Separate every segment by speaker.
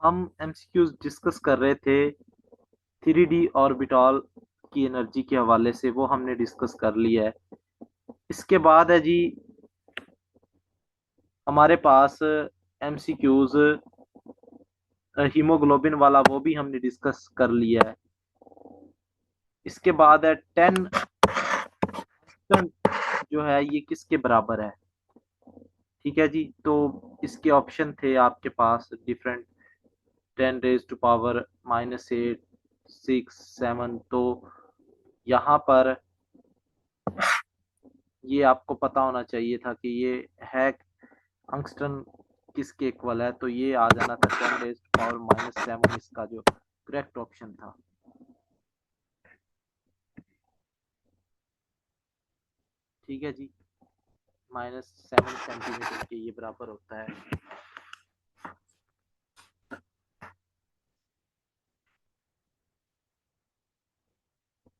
Speaker 1: हम MCQs discuss कर रहे थे 3D ऑर्बिटल की एनर्जी के हवाले से, वो हमने डिस्कस कर लिया है। इसके बाद है जी हमारे पास एमसीक्यूज हीमोग्लोबिन वाला, वो भी हमने डिस्कस कर लिया है। इसके बाद है 10 जो है ये किसके बराबर है। ठीक है जी, तो इसके ऑप्शन थे आपके पास डिफरेंट, 10⁻⁻8, 6, 7। तो यहाँ पर ये आपको पता होना चाहिए था कि ये है अंगस्टन किसके इक्वल है, तो ये आ जाना था 10⁻⁻7 इसका जो करेक्ट ऑप्शन था। ठीक है जी, -7 सेंटीमीटर के ये बराबर होता है।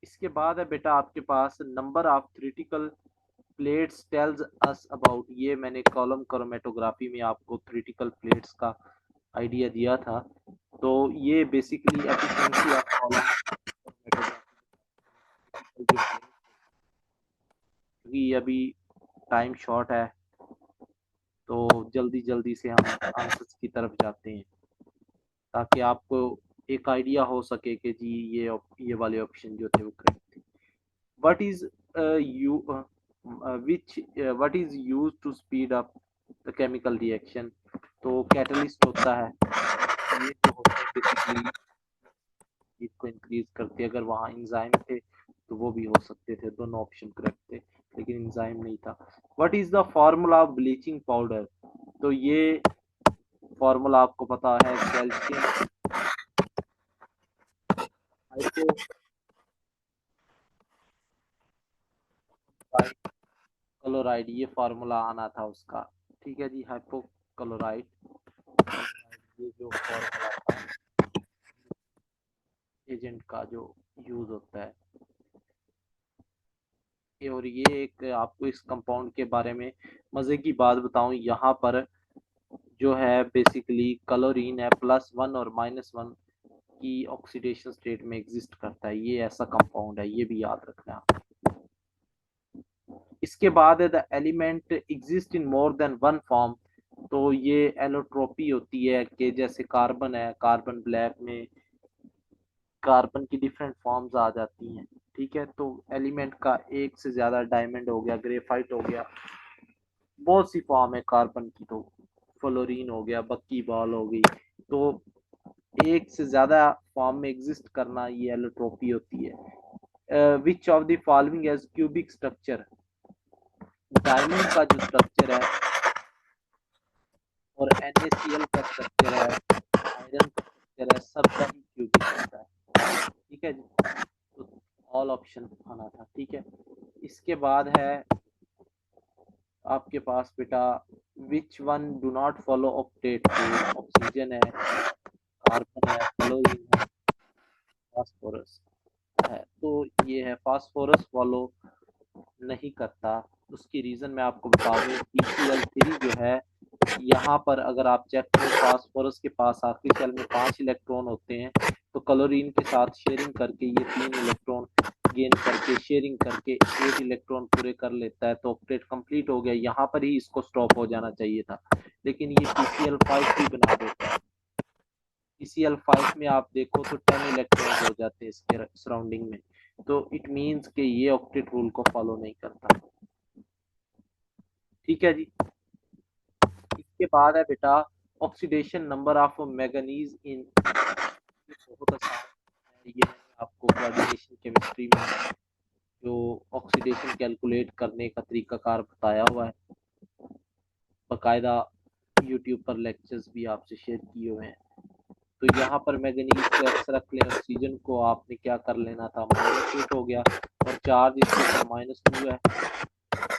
Speaker 1: इसके बाद है बेटा आपके पास number of theoretical plates tells us about, ये मैंने कॉलम क्रोमेटोग्राफी में आपको थ्योरेटिकल प्लेट्स का आइडिया दिया था। तो ये basically efficiency of column chromatography, क्योंकि अभी टाइम शॉर्ट है तो जल्दी जल्दी से हम आंसर्स की तरफ जाते हैं, ताकि आपको एक आइडिया हो सके कि जी ये वाले ऑप्शन जो थे वो करेक्ट थे। What is you which what is use to speed up the chemical reaction, तो कैटलिस्ट होता है। ये जो होते हैं बेसिकली स्पीड को इंक्रीज करते, अगर वहाँ इंजाइम थे तो वो भी हो सकते थे, दोनों ऑप्शन करेक्ट थे, लेकिन इंजाइम नहीं था। What is the formula of bleaching powder, तो ये फॉर्मूला आपको पता है, कैल्शियम हाइपोक्लोराइड, ये फार्मूला आना था उसका। ठीक है जी, हाइपोक्लोराइड, ये जो फार्मूला था एजेंट का जो यूज होता है। और ये एक आपको इस कंपाउंड के बारे में मजे की बात बताऊं, यहाँ पर जो है बेसिकली क्लोरीन है +1 और -1 की ऑक्सीडेशन स्टेट में एग्जिस्ट करता है। ये ऐसा कंपाउंड है, ये भी याद रखना। इसके बाद है the element exist in more than one form, तो ये एलोट्रोपी होती है कि जैसे कार्बन है, कार्बन ब्लैक में कार्बन की डिफरेंट फॉर्म्स आ जाती हैं। ठीक है, तो एलिमेंट का एक से ज्यादा, डायमंड हो गया, ग्रेफाइट हो गया, बहुत सी फॉर्म है कार्बन की, तो फ्लोरीन हो गया, बक्की बॉल हो गई, तो एक से ज्यादा फॉर्म में एग्जिस्ट करना ये एलोट्रोपी होती है। Which of the following as cubic structure, diamond का जो स्ट्रक्चर है और NaCl का स्ट्रक्चर है, आयरन का स्ट्रक्चर है, सबका ही क्यूबिक होता है। ठीक है जी, तो ऑल ऑप्शन आना था। ठीक है, इसके बाद है आपके पास बेटा which one do not follow octet rule, oxygen है, कार्बन है, क्लोरीन है, फास्फोरस है। तो ये है फास्फोरस फॉलो नहीं करता। उसकी रीजन मैं आपको बता दूं, PCl3 जो है, यहाँ पर अगर आप चेक करें, फास्फोरस के पास आखिरी शेल में 5 इलेक्ट्रॉन होते हैं, तो क्लोरीन के साथ शेयरिंग करके ये 3 इलेक्ट्रॉन गेन करके, शेयरिंग करके 8 इलेक्ट्रॉन पूरे कर लेता है, तो ऑक्टेट कंप्लीट हो गया। यहाँ पर ही इसको स्टॉप हो जाना चाहिए था, लेकिन ये PCl5 भी बना देता है। PCl5 में आप देखो तो 10 इलेक्ट्रॉन हो जाते हैं इसके सराउंडिंग में, तो इट मीन्स कि ये ऑक्टेट रूल को फॉलो नहीं करता। ठीक है जी, इसके बाद है बेटा ऑक्सीडेशन नंबर ऑफ मैंगनीज इन, बहुत आसान है ये, मैंने आपको कोऑर्डिनेशन केमिस्ट्री में जो ऑक्सीडेशन कैलकुलेट करने का तरीकाकार बताया हुआ है, बाकायदा यूट्यूब पर लेक्चर्स भी आपसे शेयर किए हुए हैं। तो यहाँ पर मैंगनीज को एक्स रख लें, ऑक्सीजन को आपने क्या कर लेना था, -8 हो गया, और चार्ज इसके ऊपर -2 है।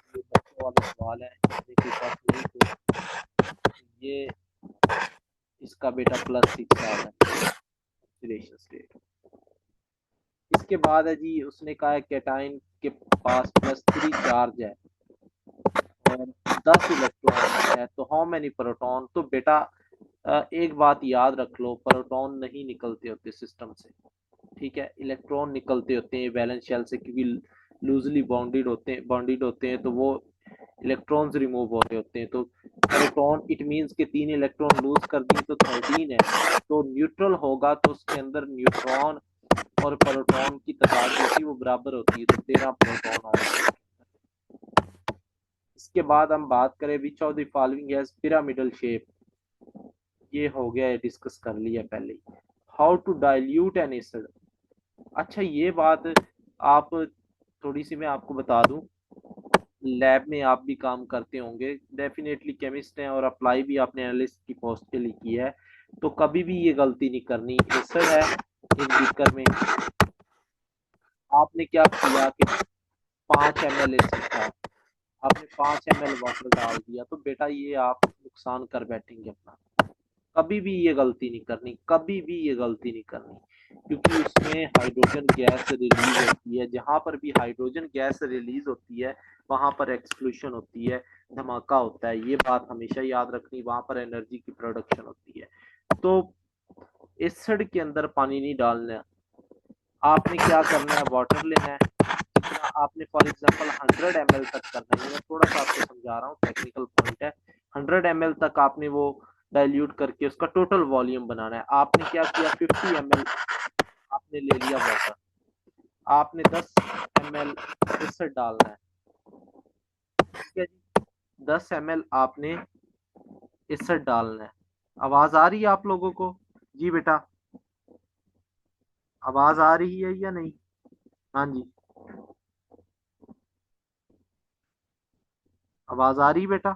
Speaker 1: ये बच्चों वाले सवाल है, देखिए पास नहीं, तो ये इसका बेटा +6 आ रहा है ऑक्सीडेशन स्टेट। इसके बाद है जी, उसने कहा है कैटाइन के पास +3 चार्ज है और 10 इलेक्ट्रॉन है, तो हाउ मेनी प्रोटॉन, तो बेटा एक बात याद रख लो, प्रोटॉन नहीं निकलते होते सिस्टम से, ठीक है, इलेक्ट्रॉन निकलते होते हैं वैलेंस शेल से, क्योंकि लूजली बाउंडेड होते हैं तो वो इलेक्ट्रॉन्स रिमूव हो रहे होते हैं। तो प्रोटॉन इट मींस के 3 इलेक्ट्रॉन लूज कर दिए तो 13 है, तो न्यूट्रल होगा तो उसके अंदर न्यूट्रॉन और प्रोटॉन की तादाद जो होती है वो बराबर होती है, तो 13 प्रोटॉन आएंगे। इसके बाद हम बात करें which of the following has pyramidal shape, ये हो गया है, डिस्कस कर लिया पहले ही। How to dilute an acid, अच्छा ये बात आप थोड़ी सी मैं आपको बता दूं, लैब में आप भी काम करते होंगे, डेफिनेटली केमिस्ट हैं और अप्लाई भी आपने एनालिस्ट की पोस्ट के लिए की है, तो कभी भी ये गलती नहीं करनी। एसिड है इन बीकर में, आपने क्या किया कि 5 ml एसिड था, आपने 5 ml वाटर डाल दिया, तो बेटा ये आप नुकसान कर बैठेंगे अपना। कभी भी ये गलती नहीं करनी, कभी भी ये गलती नहीं करनी, क्योंकि उसमें हाइड्रोजन गैस रिलीज होती है, जहां पर भी हाइड्रोजन गैस रिलीज होती है वहां पर एक्सप्लोशन होती है, धमाका होता है, ये बात हमेशा याद रखनी, वहां पर एनर्जी की प्रोडक्शन होती है। तो एसिड के अंदर पानी नहीं डालना, आपने क्या करना है, वाटर लेना है, जितना आपने फॉर एग्जांपल 100 ml तक करना है, मैं थोड़ा सा आपको समझा रहा हूँ, टेक्निकल पॉइंट है। 100 ml तक आपने वो डाइल्यूट करके उसका टोटल वॉल्यूम बनाना है। आपने क्या किया, 50 ml आपने ले लिया वाटर, आपने 10 ml एसिड डालना है, ठीक है जी, 10 ml आपने एसिड डालना है। आवाज आ रही है आप लोगों को? जी बेटा, आवाज आ रही है या नहीं? हाँ जी, आवाज आ रही है बेटा?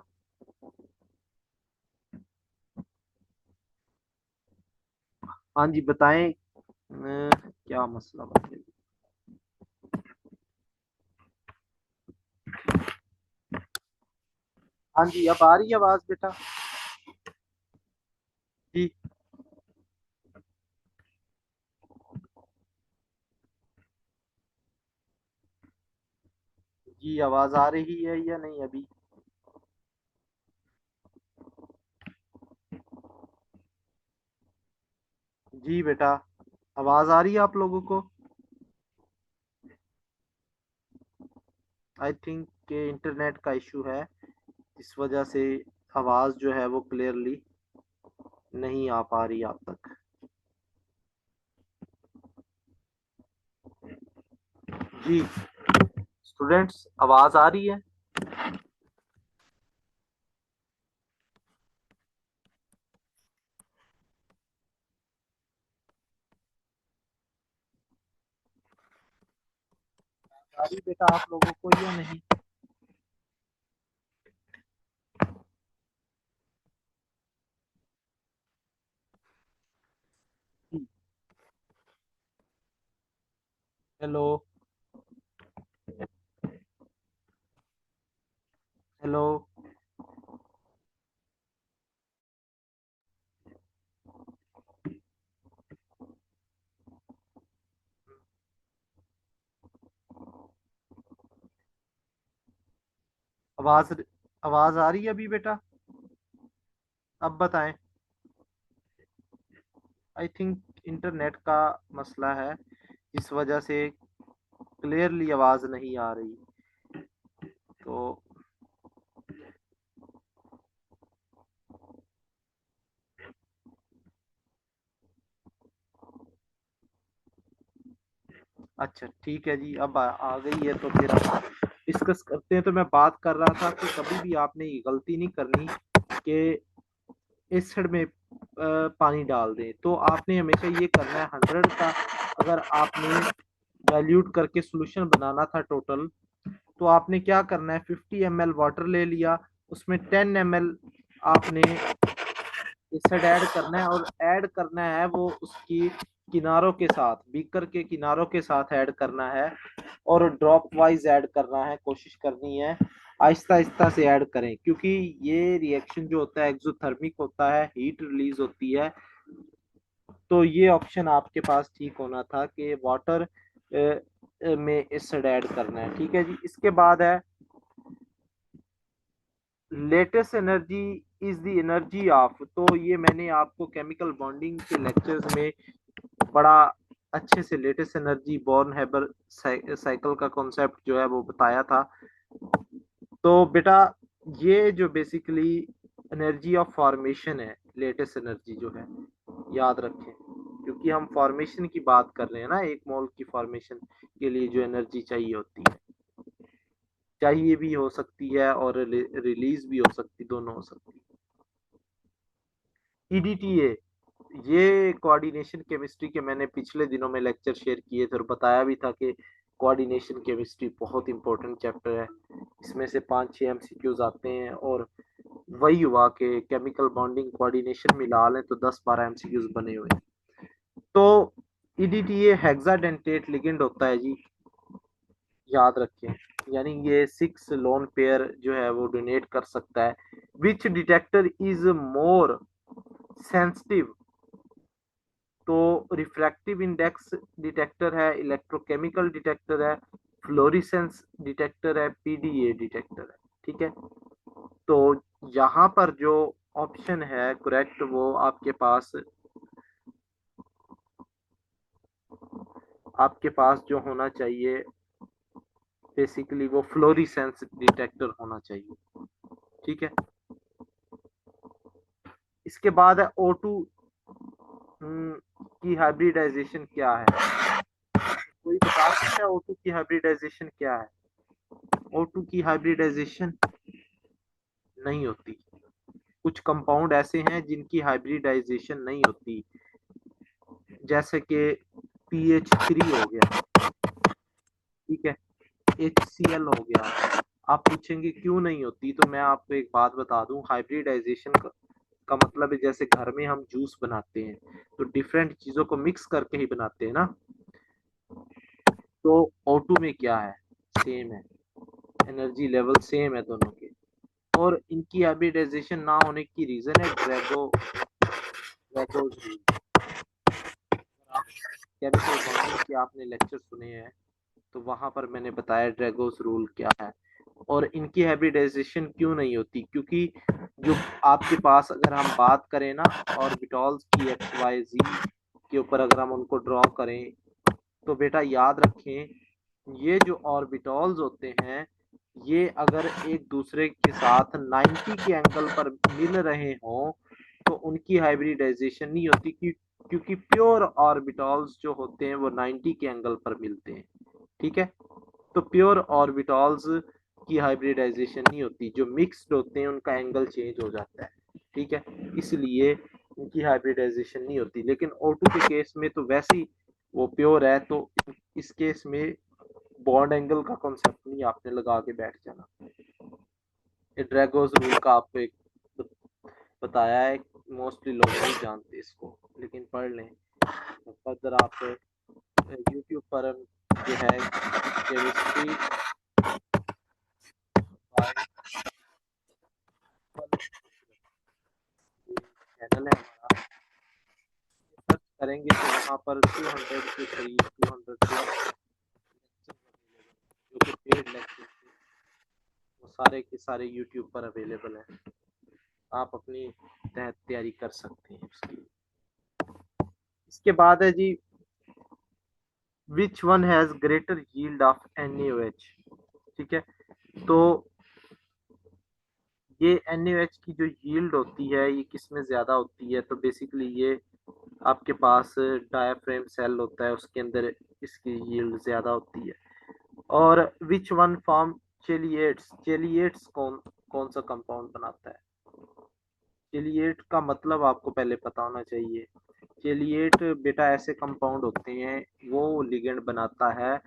Speaker 1: हाँ जी बताएं, क्या मसला बन गया? हाँ जी, अब आ रही है आवाज बेटा? जी जी, आवाज आ रही है या नहीं अभी? जी बेटा, आवाज आ रही है आप लोगों को? आई थिंक के इंटरनेट का इशू है, इस वजह से आवाज जो है वो क्लियरली नहीं आ पा रही आप तक। जी स्टूडेंट्स, आवाज आ रही है? आ रही बेटा आप लोगों को या नहीं? हेलो, हेलो, आवाज आवाज आ रही है अभी बेटा? अब बताएं। आई थिंक इंटरनेट का मसला है, इस वजह से क्लियरली आवाज नहीं आ रही, तो अच्छा ठीक है जी, अब आ गई है तो फिर हम डिस्कस करते हैं। तो मैं बात कर रहा था कि कभी भी आपने ये गलती नहीं करनी कि एसिड में पानी डाल दें, तो आपने हमेशा ये करना है 100 का, अगर आपने डाइल्यूट करके सॉल्यूशन बनाना था टोटल, तो आपने क्या करना है, 50 ml वाटर ले लिया, उसमें 10 ml आपने एसिड ऐड करना है, और ऐड करना है वो उसकी किनारों के साथ, बीकर के किनारों के साथ ऐड करना है, और ड्रॉप वाइज ऐड करना है, कोशिश करनी है आहिस्ता आहिस्ता से ऐड करें, क्योंकि ये रिएक्शन जो होता है एक्सोथर्मिक होता है, हीट रिलीज होती है। तो ये ऑप्शन आपके पास ठीक होना था कि वाटर में एसिड ऐड करना है, ठीक है जी। इसके बाद है latest energy is the energy of, तो ये मैंने आपको केमिकल बॉन्डिंग के लेक्चर्स में बड़ा अच्छे से latest energy born Haber cycle का कॉन्सेप्ट जो है वो बताया था। तो बेटा ये जो बेसिकली एनर्जी ऑफ फॉर्मेशन है, लेटेस्ट एनर्जी जो है, याद रखें, क्योंकि हम फॉर्मेशन की बात कर रहे हैं ना, एक मोल की फॉर्मेशन के लिए जो एनर्जी चाहिए होती है, चाहिए भी हो सकती है और रिलीज भी हो सकती, दोनों हो सकती है। ईडीटीए, ये कोऑर्डिनेशन केमिस्ट्री के मैंने पिछले दिनों में लेक्चर शेयर किए थे और बताया भी था कि कोऑर्डिनेशन केमिस्ट्री बहुत इंपॉर्टेंट चैप्टर है। इसमें से 5-6 एमसीक्यूज आते हैं और वही हुआ कि केमिकल बॉन्डिंग कोऑर्डिनेशन मिला लें तो 10-12 एमसीक्यूज बने हुए हैं। तो ईडीटीए हेक्साडेंटेट लिगेंड होता है जी, याद रखें, यानी ये 6 लोन पेयर जो है वो डोनेट कर सकता है। विच डिटेक्टर इज मोर सेंसिटिव, तो रिफ्रैक्टिव इंडेक्स डिटेक्टर है, इलेक्ट्रोकेमिकल डिटेक्टर है, फ्लोरिसेंस डिटेक्टर है, पीडीए डिटेक्टर है। ठीक है, तो यहाँ पर जो ऑप्शन है करेक्ट वो आपके पास जो होना चाहिए बेसिकली वो फ्लोरिसेंस डिटेक्टर होना चाहिए। ठीक है, इसके बाद है O2 की हाइब्रिडाइजेशन क्या है, कोई बता सकता है O2 की हाइब्रिडाइजेशन क्या है? O2 की हाइब्रिडाइजेशन नहीं होती। कुछ कंपाउंड ऐसे हैं जिनकी हाइब्रिडाइजेशन नहीं होती, जैसे कि PH3 हो गया, ठीक है, HCl हो गया। आप पूछेंगे क्यों नहीं होती, तो मैं आपको एक बात बता दूं, हाइब्रिडाइजेशन का मतलब है जैसे घर में हम जूस बनाते हैं तो डिफरेंट चीजों को मिक्स करके ही बनाते हैं ना, तो O2 में क्या है, सेम है, एनर्जी लेवल सेम है दोनों के। और इनकी हाइब्रिडाइजेशन ना होने की रीजन है ड्रैगोज रूल। केमिकल बॉन्डिंग के आपने लेक्चर सुने हैं तो वहां पर मैंने बताया ड्रैगोज रूल क्या है। और इनकी हाइब्रिडाइजेशन क्यों नहीं होती, क्योंकि जो आपके पास अगर हम बात करें ना ऑर्बिटॉल्स की एक्स वाई जी के ऊपर, अगर हम उनको ड्रॉ करें तो बेटा याद रखें ये जो ऑर्बिटॉल्स होते हैं ये अगर एक दूसरे के साथ 90 के एंगल पर मिल रहे हों तो उनकी हाइब्रिडाइजेशन नहीं होती, क्योंकि प्योर ऑर्बिटॉल्स जो होते हैं वो 90 के एंगल पर मिलते हैं। ठीक है, तो प्योर ऑर्बिटॉल्स की हाइब्रिडाइजेशन नहीं होती, जो मिक्स्ड होते हैं उनका एंगल चेंज हो जाता है। ठीक है, इसलिए उनकी हाइब्रिडाइजेशन नहीं होती। लेकिन O2 के केस में तो वैसे ही वो प्योर है, तो इस केस में बॉन्ड एंगल का कॉन्सेप्ट नहीं आपने लगा के बैठ जाना। ये ड्रैगोस रूल का आपको एक बताया है, मोस्टली लोग नहीं जानते इसको, लेकिन पढ़ लें। फर्दर आप यूट्यूब पर जो है केमिस्ट्री चैनल है हमारा, सर्च करेंगे तो वहाँ पर 200 के करीब 200 प्लस जो कि पेड लेक्चर वो सारे के सारे यूट्यूब पर अवेलेबल हैं, आप अपनी तहत तैयारी कर सकते हैं उसकी। इसके बाद है जी which one has greater yield of NaOH। ठीक है, तो ये NaOH की जो यील्ड होती है ये किस में ज्यादा होती है, तो बेसिकली ये आपके पास डायाफ्रेम सेल होता है उसके अंदर इसकी यील्ड ज्यादा होती है। और विच वन फॉर्म चेलिएट्स, चेलिएट्स कौन कौन सा कंपाउंड बनाता है? चेलिएट का मतलब आपको पहले पता होना चाहिए। चेलिएट बेटा ऐसे कंपाउंड होते हैं वो लिगेंड बनाता है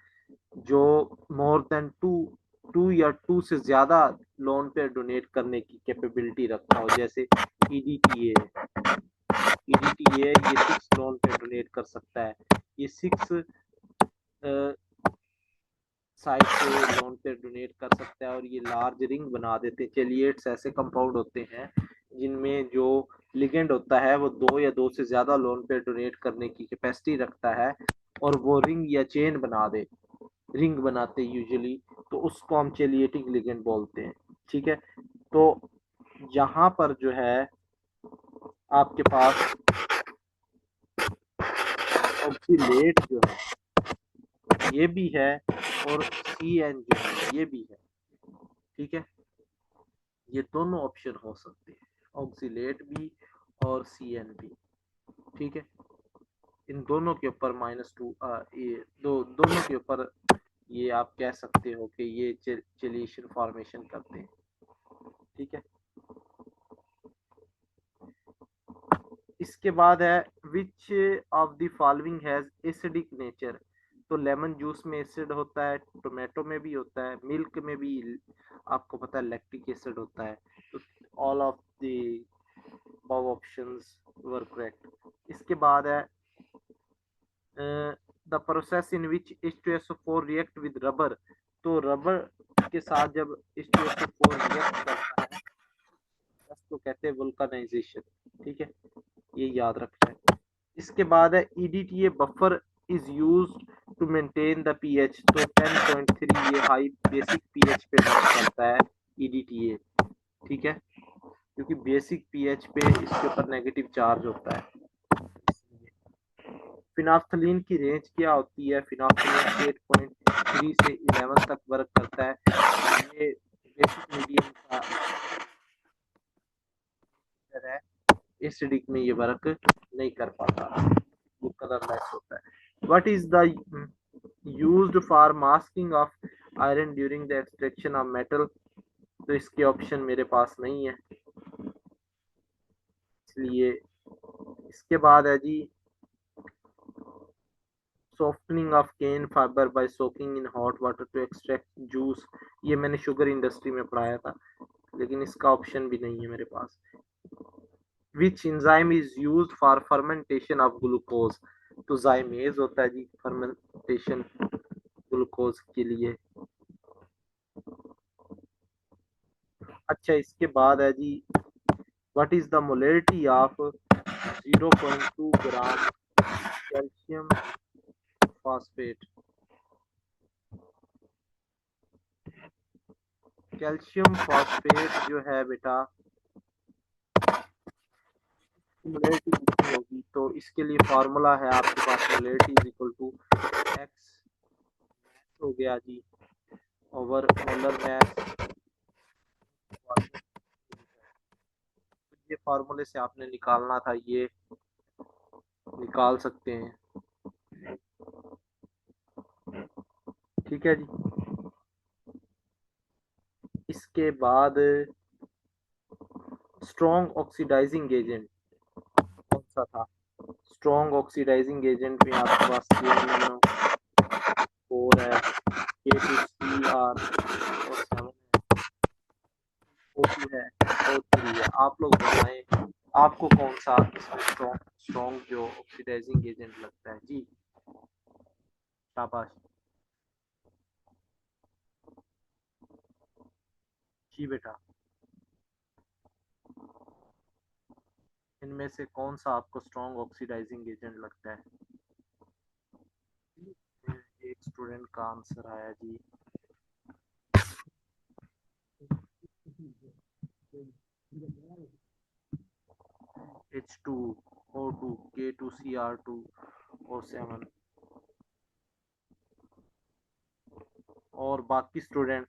Speaker 1: जो मोर देन टू या टू से ज्यादा लोन पे डोनेट करने की कैपेबिलिटी रखता हो, जैसे ईडीटीए ईडीटीए ये 6 लोन पे डोनेट कर सकता है, ये 6 साइड से लोन पे डोनेट कर सकता है और ये लार्ज रिंग बना देते हैं। चेलिएट्स ऐसे कंपाउंड होते हैं जिनमें जो लिगेंड होता है वो 2 या 2 से ज्यादा लोन पे डोनेट करने की कैपेसिटी रखता है और वो रिंग या चेन बना दे, रिंग बनाते यूजुअली, तो उसको हम चेलिएटिंग लिगेंड बोलते हैं। ठीक है, तो यहाँ पर जो है आपके पास ऑक्सीलेट जो है ये भी है और CN जो है ये भी है, ठीक है। ये दोनों ऑप्शन हो सकते हैं, ऑक्सीलेट भी और CN भी, ठीक है। इन दोनों के ऊपर -2 ये दोनों के ऊपर ये आप कह सकते हो कि ये चिलेशन फॉर्मेशन करते हैं, ठीक है। इसके बाद है which of the following has acidic nature. तो लेमन जूस में एसिड होता है, टोमेटो में भी होता है, मिल्क में भी आपको पता है लैक्टिक एसिड होता है। तो all of the above options were correct. इसके बाद है the process in which H2SO4 react with rubber. तो रबर के साथ जब H2SO4 रिएक्ट करता है तो कहते हैं वल्कनाइजेशन, ठीक है, ये याद रखना है। इसके बाद है EDTA buffer is used to maintain the pH. तो 10.3 ये हाई बेसिक पीएच पे वर्क करता है EDTA, ठीक है, क्योंकि बेसिक पीएच पे इसके ऊपर नेगेटिव चार्ज होता है। फिनाफ्थलीन की रेंज क्या होती है? फिनाफ्थलीन 8.3 से 11 तक वर्क करता है। ये बेसिक मीडियम का है, एसिडिक में ये वर्क नहीं कर पाता, वो कलरलेस होता है। What is the used for masking of iron during the extraction of metal. तो इसके ऑप्शन मेरे पास नहीं है, इसलिए इसके बाद है जी softening of cane fiber by soaking in hot water to extract juice। ये मैंने शुगर इंडस्ट्री में पढ़ाया था, लेकिन इसका ऑप्शन भी नहीं है मेरे पास। Which enzyme is used for fermentation of glucose। तो जाइमेज होता है जी फर्मेंटेशन ग्लूकोज के लिए। अच्छा, इसके बाद है जी what is the molarity of 0.2 gram calcium phosphate. Calcium phosphate जो है बेटा मोलरिटी कितनी होगी? तो इसके लिए फॉर्मूला है आपके पास, molarity is equal to X हो गया जी ओवर मोलर मैस। ये फॉर्मूले से आपने निकालना था, ये निकाल सकते हैं, ठीक है जी। इसके बाद स्ट्रॉन्ग ऑक्सीडाइजिंग एजेंट कौन सा था? स्ट्रॉन्ग ऑक्सीडाइजिंग एजेंट में आपके पास 4 है, K2CR और 7 है, O2 है, O3 है। आप लोग बताएं आपको कौन सा स्ट्रॉन्ग जो ऑक्सीडाइजिंग एजेंट लगता है जी। शाबाश जी बेटा। इनमें से कौन सा आपको स्ट्रॉन्ग ऑक्सीडाइजिंग एजेंट लगता है? एक स्टूडेंट का आंसर आया जी H2O2 K2CR2O7। और बाकी स्टूडेंट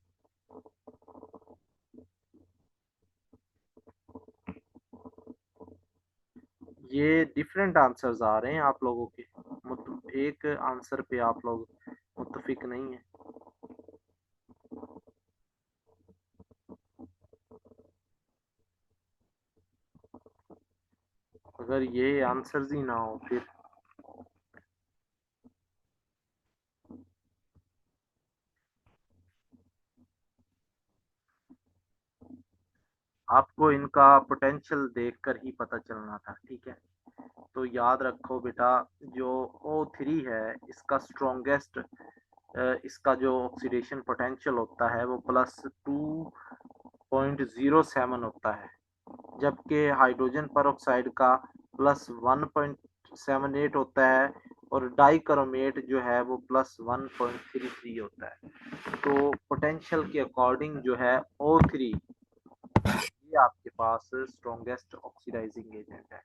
Speaker 1: ये डिफरेंट आंसर्स आ रहे हैं आप लोगों के, मतलब एक आंसर पे आप लोग मुत्तफिक नहीं है। अगर ये आंसर्स ही ना हो फिर आपको इनका पोटेंशियल देखकर ही पता चलना था, ठीक है। तो याद रखो बेटा, जो O3 है इसका स्ट्रॉन्गेस्ट इसका जो ऑक्सीडेशन पोटेंशियल होता है वो +2.07 होता है, जबकि हाइड्रोजन परऑक्साइड का +1.78 होता है और डाइक्रोमेट जो है वो +1.33 होता है। तो पोटेंशियल के अकॉर्डिंग जो है O3 ये आपके पास स्ट्रॉन्गेस्ट ऑक्सीडाइजिंग एजेंट है।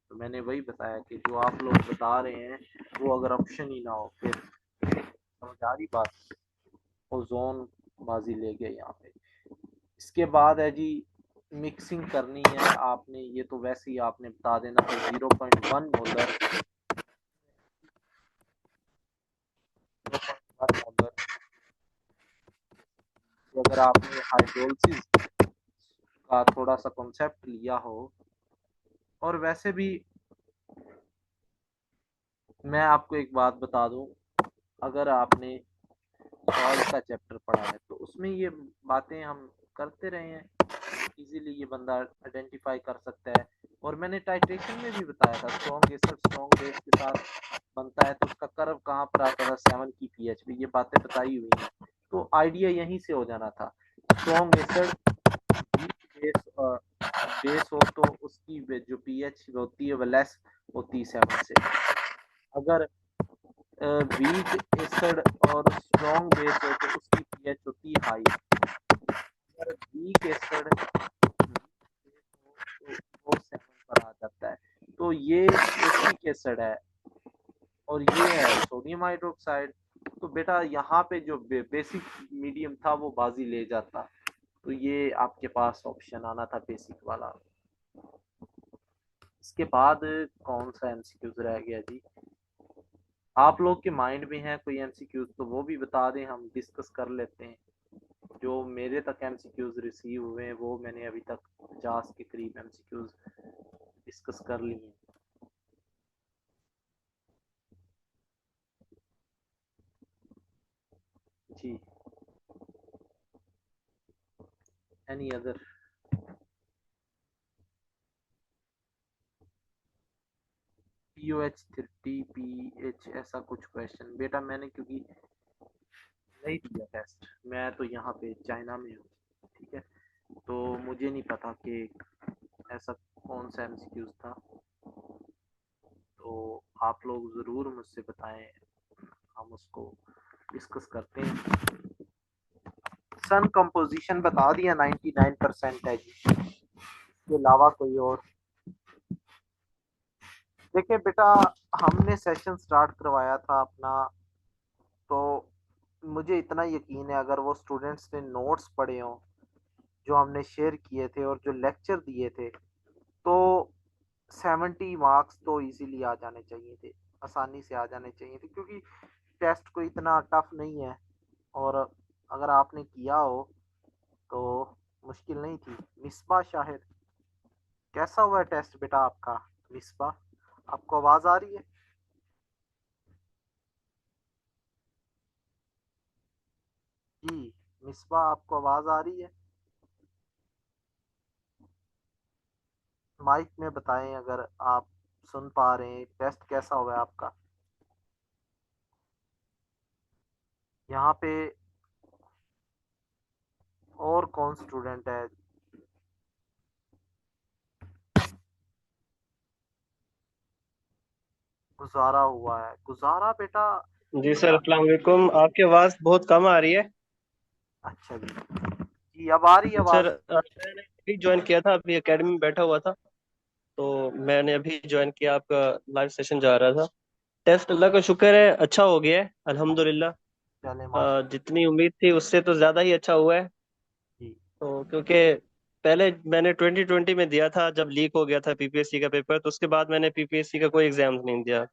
Speaker 1: तो मैंने वही बताया कि जो आप लोग बता रहे हैं वो अगर ऑप्शन ही ना हो फिर समझ आ रही बात। ओजोन बाजी ले गया यहाँ पे। इसके बाद है जी मिक्सिंग करनी है आपने, ये तो वैसे ही आपने बता देना था 0.1 मोलर, 0.1 मोलर। तो अगर आपने हाइड्रोलिसिस का थोड़ा सा कॉन्सेप्ट लिया हो, और वैसे भी मैं आपको एक बात बता दूं, अगर आपने सॉइल का चैप्टर पढ़ा है तो उसमें ये बातें हम करते रहे हैं, इजीली ये बंदा आइडेंटिफाई कर सकता है। और मैंने टाइट्रेशन में भी बताया था स्ट्रॉन्ग एसिड स्ट्रॉन्ग बेस के साथ बनता है तो उसका कर्व कहाँ पर आता था 7 की पीएच पे, ये बातें बताई हुई हैं। तो आइडिया यहीं से हो जाना था। स्ट्रॉन्ग एसिड बेस बेस हो तो उसकी जो पीएच होती है वो लेस होती है 7 से। अगर वीक एसिड और स्ट्रॉन्ग बेस हो तो उसकी पीएच होती है हाई। अगर वीक एसिड तो वो 7 पर आ जाता है। तो ये एसिटिक एसिड है और ये है सोडियम हाइड्रोक्साइड। तो बेटा यहाँ पे जो बेसिक मीडियम था वो बाजी ले जाता। तो ये आपके पास ऑप्शन आना था बेसिक वाला। इसके बाद कौन सा एमसीक्यूज रह गया जी? आप लोग के माइंड में है कोई एमसीक्यूज तो वो भी बता दें, हम डिस्कस कर लेते हैं। जो मेरे तक एमसीक्यूज रिसीव हुए हैं वो मैंने अभी तक 50 के करीब एमसीक्यूज डिस्कस कर लिए हैं जी। Any other? POH 30 PH ऐसा कुछ क्वेश्चन बेटा मैंने क्योंकि नहीं दिया टेस्ट, मैं तो यहाँ पे चाइना में हूँ, ठीक है। तो मुझे नहीं पता कि ऐसा कौन सा एमसीक्यूज था। तो आप लोग ज़रूर मुझसे बताएं, हम उसको डिस्कस करते हैं। सन कंपोजिशन बता दिया 99% है जी, इसके अलावा कोई और? देखिए बेटा, हमने सेशन स्टार्ट करवाया था अपना, तो मुझे इतना यकीन है अगर वो स्टूडेंट्स ने नोट्स पढ़े हों जो हमने शेयर किए थे और जो लेक्चर दिए थे, तो 70 मार्क्स तो इजीली आ जाने चाहिए थे, आसानी से आ जाने चाहिए थे, क्योंकि टेस्ट कोई इतना टफ नहीं है। और अगर आपने किया हो तो मुश्किल नहीं थी। मिसबा शाहिद, कैसा हुआ टेस्ट बेटा आपका? मिसबा, आपको आवाज आ रही है? जी, मिसबा आपको आवाज आ रही है? माइक में बताएं अगर आप सुन पा रहे हैं। टेस्ट कैसा हुआ है आपका? यहाँ पे और कौन स्टूडेंट है? गुजारा हुआ है। गुजारा बेटा,
Speaker 2: जी सर, अस्सलाम वालेकुम। आपकी आवाज़ बहुत कम आ रही है।
Speaker 1: अच्छा जी, जी अब आ रही है
Speaker 2: सर,
Speaker 1: आवाज?
Speaker 2: मैंने अभी ज्वाइन किया था, अभी एकेडमी में बैठा हुआ था, तो मैंने अभी ज्वाइन किया। आपका लाइव सेशन जा रहा था। टेस्ट अल्लाह का शुक्र है अच्छा हो गया है, अल्हम्दुलिल्लाह।
Speaker 1: चले माशा।
Speaker 2: जितनी उम्मीद थी उससे तो ज़्यादा ही अच्छा हुआ है।
Speaker 1: जी
Speaker 2: तो क्योंकि पहले मैंने 2020 में दिया था, जब लीक हो गया था पीपीएससी का पेपर, तो उसके बाद मैंने पीपीएससी का कोई एग्जाम नहीं दिया।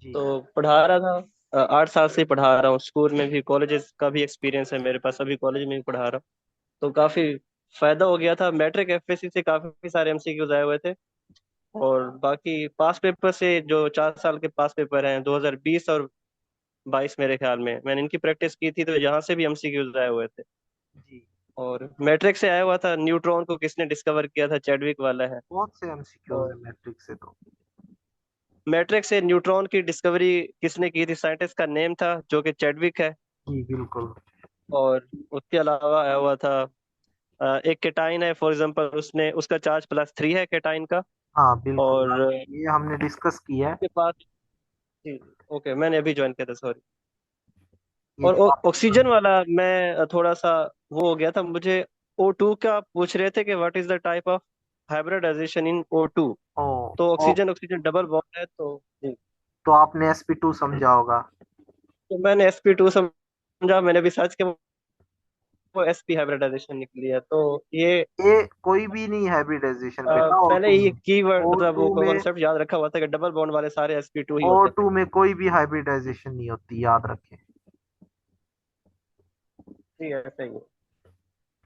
Speaker 1: जी
Speaker 2: तो पढ़ा रहा था, 8 साल से ही पढ़ा रहा हूँ। स्कूल में भी, कॉलेजेस का भी एक्सपीरियंस है मेरे पास, अभी कॉलेज में भी पढ़ा रहा हूँ। तो काफी फायदा हो गया था। मैट्रिक एफएससी से काफी सारे एमसीक्यूज आए हुए थे। और बाकी पास पेपर से, जो 4 साल के पास पेपर हैं 2020 और 22, मेरे ख्याल में मैंने इनकी प्रैक्टिस की थी, तो यहाँ से भी एमसीक्यूज आए हुए थे।
Speaker 1: जी।
Speaker 2: और मैट्रिक से आया हुआ था, न्यूट्रॉन को किसने डिस्कवर किया था, चैडविक वाला है।
Speaker 1: बहुत से एमसीक्यूज
Speaker 2: और
Speaker 1: है मैट्रिक से तो।
Speaker 2: मैट्रिक से न्यूट्रॉन की डिस्कवरी किसने की थी, साइंटिस्ट का नेम था जो कि चैडविक है।
Speaker 1: जी बिल्कुल।
Speaker 2: और उसके अलावा आया हुआ था एक केटाइन है, फॉर एग्जांपल, उसने उसका चार्ज +3 है केटाइन का।
Speaker 1: हाँ बिल्कुल,
Speaker 2: और
Speaker 1: ये हमने डिस्कस किया है।
Speaker 2: उसके पास, जी, ओके, मैंने अभी ज्वाइन किया था, सॉरी।
Speaker 1: ये
Speaker 2: और
Speaker 1: जो आप
Speaker 2: ऑक्सीजन वाला मैं थोड़ा सा वो हो गया था मुझे। O2 का आप पूछ रहे थे कि what is the type of hybridization in O2।
Speaker 1: O,
Speaker 2: तो
Speaker 1: O
Speaker 2: oxygen oxygen double bond है तो जी।
Speaker 1: तो आपने sp2 समझा होगा।
Speaker 2: तो मैंने sp2 समझा, मैंने भी सर्च किया, वो sp हाइब्रिडाइजेशन निकली है। तो ये
Speaker 1: ये कोई भी नहीं हाइब्रिडाइजेशन बेटा
Speaker 2: पहले
Speaker 1: O2
Speaker 2: ये
Speaker 1: में।
Speaker 2: कीवर्ड मतलब वो
Speaker 1: O2 में
Speaker 2: कॉन्सेप्ट याद रखा हुआ था कि डबल बॉन्ड वाले सारे sp2 ही होते हैं।
Speaker 1: O2 में कोई भी हाइब्रिडाइजेशन नहीं होती, याद रखें।
Speaker 2: जी ऐसा ही है।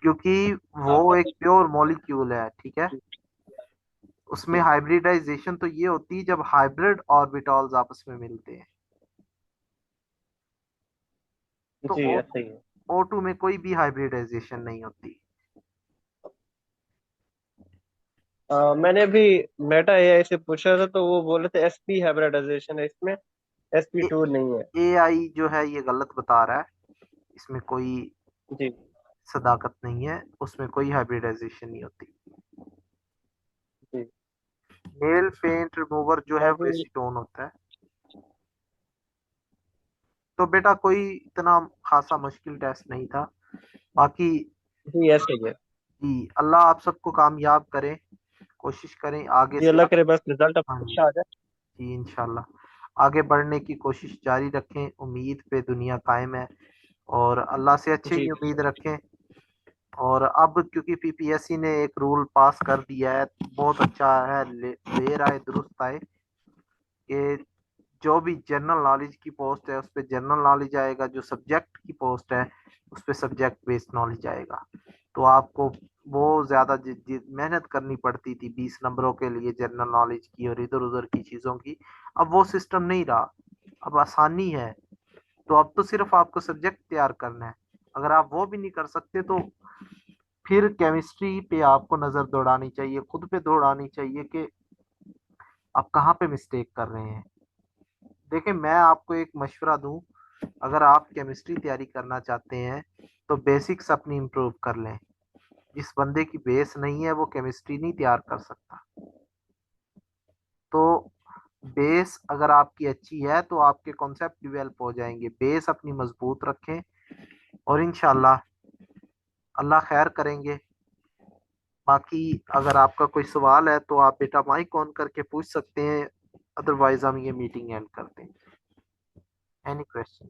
Speaker 1: क्योंकि वो
Speaker 2: आपका
Speaker 1: एक प्योर मॉलिक्यूल है, ठीक है। उसमें
Speaker 2: जी
Speaker 1: हाइब्रिडाइजेशन तो ये होती है जब हाइब्रिड ऑर्बिटॉल्स आपस में मिलते हैं। तो
Speaker 2: जी
Speaker 1: ओ
Speaker 2: ऐसा ही है।
Speaker 1: O2 में कोई भी हाइब्रिडाइजेशन नहीं होती।
Speaker 2: मैंने अभी मेटा एआई से पूछा था तो वो बोले थे sp हाइब्रिडाइजेशन है इसमें, sp2 नहीं है।
Speaker 1: AI जो है ये गलत बता रहा है, इसमें कोई
Speaker 2: जी
Speaker 1: सदाकत नहीं है, उसमें कोई हाइब्रिडाइजेशन नहीं होती।
Speaker 2: जी।
Speaker 1: नेल पेंट रिमूवर जो है वो
Speaker 2: अभी
Speaker 1: एसीटोन होता है। तो बेटा कोई इतना खासा मुश्किल टेस्ट नहीं था। बाकी
Speaker 2: जी ऐसा ही है।
Speaker 1: जी, अल्लाह आप सबको कामयाब करे, कोशिश करें आगे
Speaker 2: जी
Speaker 1: से
Speaker 2: अल्लाह करे बस रिजल्ट
Speaker 1: हाँ
Speaker 2: अच्छा आ जाए।
Speaker 1: जी, इंशाल्लाह आगे बढ़ने की कोशिश जारी रखें, उम्मीद पे दुनिया कायम है। और अल्लाह से अच्छी
Speaker 2: जी
Speaker 1: ही उम्मीद रखें। और अब क्योंकि पीपीएससी ने एक रूल पास कर दिया है, बहुत अच्छा है, देर आए दुरुस्त आए, कि जो भी जनरल नॉलेज की पोस्ट है उस पर जनरल नॉलेज आएगा, जो सब्जेक्ट की पोस्ट है उस पर सब्जेक्ट बेस्ड नॉलेज आएगा। तो आपको वो ज्यादा मेहनत करनी पड़ती थी 20 नंबरों के लिए जनरल नॉलेज की और इधर उधर की चीजों की। अब वो सिस्टम नहीं रहा, अब आसानी है। तो अब तो सिर्फ आपको सब्जेक्ट तैयार करना है। अगर आप वो भी नहीं कर सकते तो फिर केमिस्ट्री पे आपको नजर दौड़ानी चाहिए, खुद पे दौड़ानी चाहिए कि आप कहाँ पे मिस्टेक कर रहे हैं। देखिए मैं आपको एक मशवरा दूं, अगर आप केमिस्ट्री तैयारी करना चाहते हैं तो बेसिक्स अपनी इम्प्रूव कर लें। जिस बंदे की बेस नहीं है वो केमिस्ट्री नहीं तैयार कर सकता। तो बेस अगर आपकी अच्छी है तो आपके कॉन्सेप्ट डिवेल्प हो जाएंगे। बेस अपनी मजबूत रखें और इंशाल्लाह अल्लाह खैर करेंगे। बाकी अगर आपका कोई सवाल है तो आप बेटा माइक ऑन करके पूछ सकते हैं, अदरवाइज हम ये मीटिंग एंड करते हैं। Any question?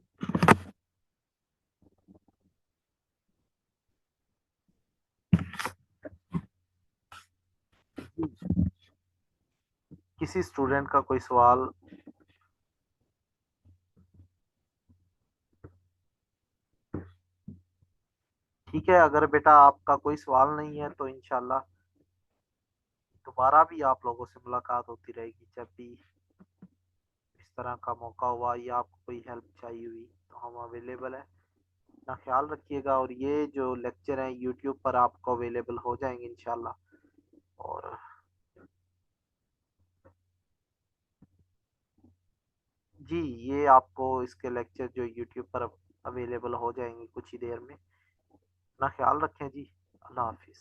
Speaker 1: किसी स्टूडेंट का कोई सवाल? ठीक है, अगर बेटा आपका कोई सवाल नहीं है तो इंशाल्लाह दोबारा भी आप लोगों से मुलाकात होती रहेगी। जब भी इस तरह का मौका हुआ या आपको कोई हेल्प चाहिए हुई तो हम अवेलेबल है। अपना ख्याल रखिएगा। और ये जो लेक्चर हैं यूट्यूब पर आपको अवेलेबल हो जाएंगे इंशाल्लाह। और जी, ये आपको इसके लेक्चर जो यूट्यूब पर अवेलेबल हो जाएंगे कुछ ही देर में। अपना ख्याल रखें जी। अल्लाह हाफिज़।